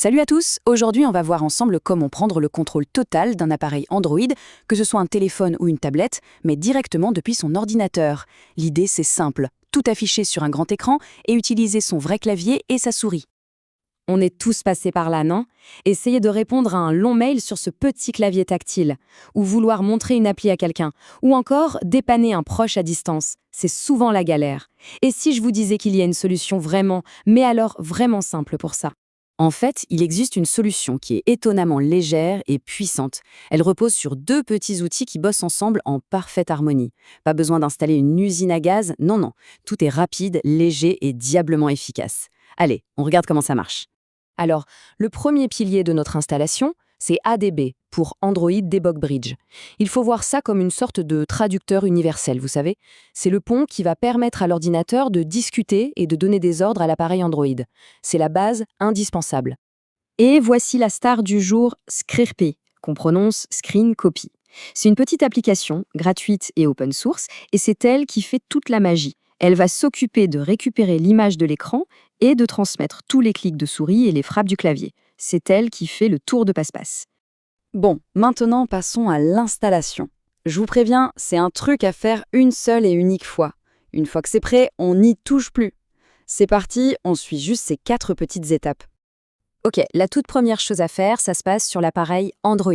Salut à tous, aujourd'hui on va voir ensemble comment prendre le contrôle total d'un appareil Android, que ce soit un téléphone ou une tablette, mais directement depuis son ordinateur. L'idée c'est simple, tout afficher sur un grand écran et utiliser son vrai clavier et sa souris. On est tous passés par là, non? Essayez de répondre à un long mail sur ce petit clavier tactile, ou vouloir montrer une appli à quelqu'un, ou encore dépanner un proche à distance. C'est souvent la galère. Et si je vous disais qu'il y a une solution vraiment, mais alors vraiment simple pour ça? En fait, il existe une solution qui est étonnamment légère et puissante. Elle repose sur deux petits outils qui bossent ensemble en parfaite harmonie. Pas besoin d'installer une usine à gaz, non. Tout est rapide, léger et diablement efficace. Allez, on regarde comment ça marche. Alors, le premier pilier de notre installation, c'est ADB, pour Android Debug Bridge. Il faut voir ça comme une sorte de traducteur universel, vous savez. C'est le pont qui va permettre à l'ordinateur de discuter et de donner des ordres à l'appareil Android. C'est la base indispensable. Et voici la star du jour, Screencopy, qu'on prononce Screen Copy. C'est une petite application, gratuite et open source, et c'est elle qui fait toute la magie. Elle va s'occuper de récupérer l'image de l'écran et de transmettre tous les clics de souris et les frappes du clavier. C'est elle qui fait le tour de passe-passe. Bon, maintenant passons à l'installation. Je vous préviens, c'est un truc à faire une seule et unique fois. Une fois que c'est prêt, on n'y touche plus. C'est parti, on suit juste ces 4 petites étapes. Ok, la toute première chose à faire, ça se passe sur l'appareil Android.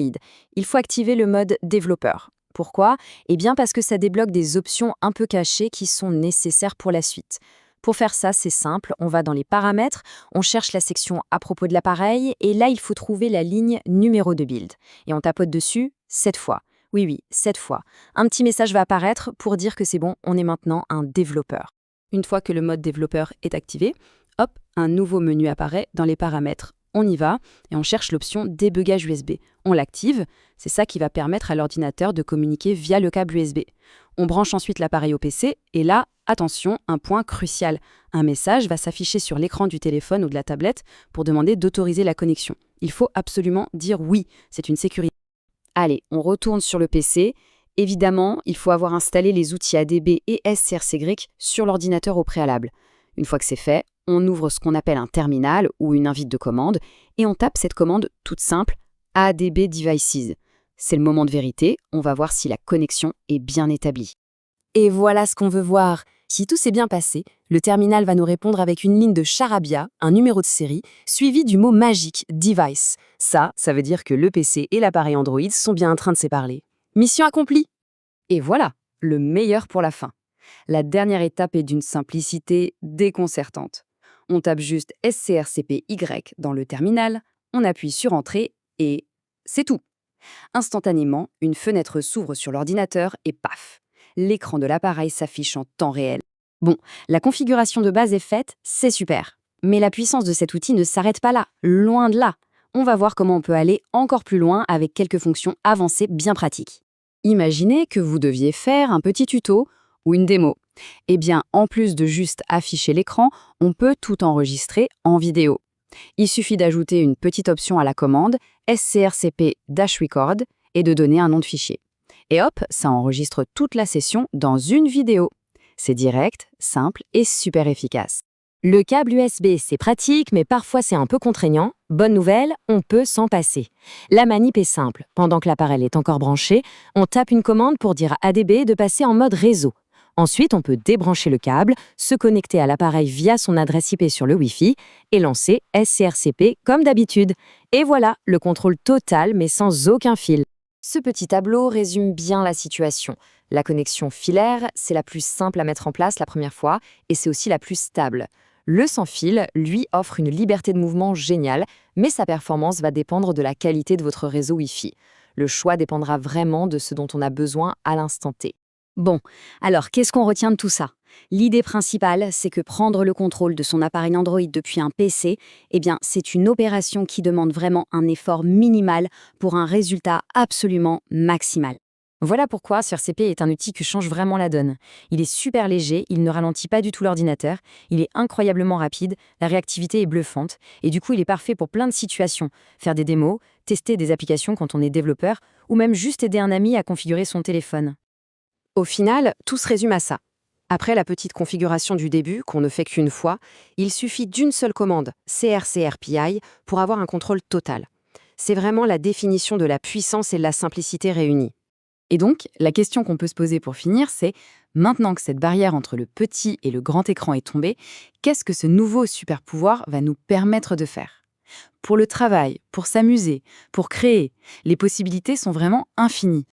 Il faut activer le mode développeur. Pourquoi? Eh bien parce que ça débloque des options un peu cachées qui sont nécessaires pour la suite. Pour faire ça, c'est simple, on va dans les paramètres, on cherche la section à propos de l'appareil, et là, il faut trouver la ligne numéro de build. Et on tapote dessus 7 fois. Oui, 7 fois. Un petit message va apparaître pour dire que c'est bon, on est maintenant un développeur. Une fois que le mode développeur est activé, hop, un nouveau menu apparaît dans les paramètres. On y va et on cherche l'option débugage USB. On l'active, c'est ça qui va permettre à l'ordinateur de communiquer via le câble USB. On branche ensuite l'appareil au PC et là, attention, un point crucial. Un message va s'afficher sur l'écran du téléphone ou de la tablette pour demander d'autoriser la connexion. Il faut absolument dire oui, c'est une sécurité. Allez, on retourne sur le PC. Évidemment, il faut avoir installé les outils ADB et SCRCY sur l'ordinateur au préalable. Une fois que c'est fait, on ouvre ce qu'on appelle un terminal ou une invite de commande et on tape cette commande toute simple ADB Devices. C'est le moment de vérité, on va voir si la connexion est bien établie. Et voilà ce qu'on veut voir. Si tout s'est bien passé, le terminal va nous répondre avec une ligne de charabia, un numéro de série, suivi du mot magique device. Ça veut dire que le PC et l'appareil Android sont bien en train de se parler. Mission accomplie! Et voilà, le meilleur pour la fin. La dernière étape est d'une simplicité déconcertante. On tape juste SCRCPY dans le terminal, on appuie sur Entrée et c'est tout. Instantanément, une fenêtre s'ouvre sur l'ordinateur et paf, l'écran de l'appareil s'affiche en temps réel. Bon, la configuration de base est faite, c'est super. Mais la puissance de cet outil ne s'arrête pas là, loin de là. On va voir comment on peut aller encore plus loin avec quelques fonctions avancées bien pratiques. Imaginez que vous deviez faire un petit tuto ou une démo. Eh bien, en plus de juste afficher l'écran, on peut tout enregistrer en vidéo. Il suffit d'ajouter une petite option à la commande SCRCP-record et de donner un nom de fichier. Et hop, ça enregistre toute la session dans une vidéo. C'est direct, simple et super efficace. Le câble USB, c'est pratique, mais parfois c'est un peu contraignant. Bonne nouvelle, on peut s'en passer. La manip est simple. Pendant que l'appareil est encore branché, on tape une commande pour dire à ADB de passer en mode réseau. Ensuite, on peut débrancher le câble, se connecter à l'appareil via son adresse IP sur le Wi-Fi et lancer SCRCP comme d'habitude. Et voilà, le contrôle total mais sans aucun fil. Ce petit tableau résume bien la situation. La connexion filaire, c'est la plus simple à mettre en place la première fois et c'est aussi la plus stable. Le sans fil, lui, offre une liberté de mouvement géniale, mais sa performance va dépendre de la qualité de votre réseau Wi-Fi. Le choix dépendra vraiment de ce dont on a besoin à l'instant T. Bon, alors qu'est-ce qu'on retient de tout ça? L'idée principale, c'est que prendre le contrôle de son appareil Android depuis un PC, eh bien, c'est une opération qui demande vraiment un effort minimal pour un résultat absolument maximal. Voilà pourquoi SCRCP est un outil qui change vraiment la donne. Il est super léger, il ne ralentit pas du tout l'ordinateur, il est incroyablement rapide, la réactivité est bluffante, et du coup il est parfait pour plein de situations. Faire des démos, tester des applications quand on est développeur, ou même juste aider un ami à configurer son téléphone. Au final, tout se résume à ça. Après la petite configuration du début, qu'on ne fait qu'une fois, il suffit d'une seule commande, CRCRPI, pour avoir un contrôle total. C'est vraiment la définition de la puissance et de la simplicité réunies. Et donc, la question qu'on peut se poser pour finir, c'est maintenant que cette barrière entre le petit et le grand écran est tombée, qu'est-ce que ce nouveau super pouvoir va nous permettre de faire? Pour le travail, pour s'amuser, pour créer, les possibilités sont vraiment infinies.